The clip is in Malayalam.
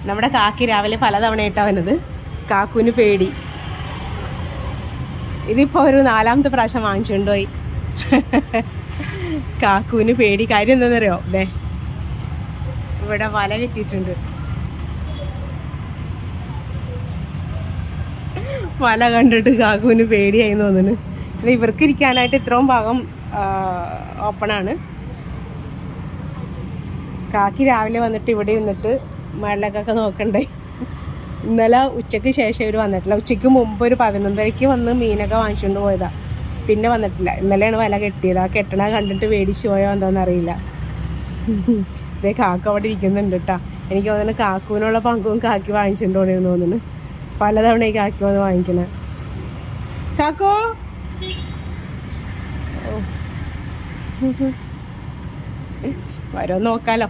നമ്മുടെ കാക്കി രാവിലെ പലതവണയായിട്ടാണ് വന്നത്. കാക്കുവിന് പേടി. ഇതിപ്പോൾ ഒരു 4ാമത്തെ പ്രാവശ്യം വാങ്ങിച്ചുകൊണ്ടുപോയി. കാക്കുവിന് പേടി. കാര്യം എന്താണെന്നറിയോ? അല്ലേ, ഇവിടെ വല കെട്ടിയിട്ടുണ്ട്. വല കണ്ടിട്ട് കാക്കുവിന് പേടിയായി തോന്നുന്നു. ഇവർക്ക് ഇരിക്കാനായിട്ട് ഇത്രയും ഭാഗം ഓപ്പണാണ്. കാക്കി രാവിലെ വന്നിട്ട് ഇവിടെ ഇരുന്നിട്ട് വെള്ളക്കൊക്കെ നോക്കണ്ടേ. ഇന്നലെ ഉച്ചയ്ക്ക് ശേഷം ഇവർ വന്നിട്ടില്ല. ഉച്ചയ്ക്ക് മുമ്പ് ഒരു 11:30 വന്ന് മീനൊക്കെ വാങ്ങിച്ചുകൊണ്ട് പോയതാ. പിന്നെ വന്നിട്ടില്ല. ഇന്നലെയാണ് വല കെട്ടിയത്. ആ കെട്ടണ കണ്ടിട്ട് പേടിച്ചു പോയോ എന്താണെന്നറിയില്ല. ഇതേ കാക്ക അവിടെ ഇരിക്കുന്നുണ്ട് കേട്ടോ. എനിക്ക് തോന്നുന്നു കാക്കുവിനുള്ള പങ്കും കാക്കി വാങ്ങിച്ചുകൊണ്ട് പോകണമെന്ന് തോന്നുന്നു. പലതവണ ഈ കാക്കി വന്ന് വാങ്ങിക്കണേ. കാക്കോ വരോ നോക്കാലോ.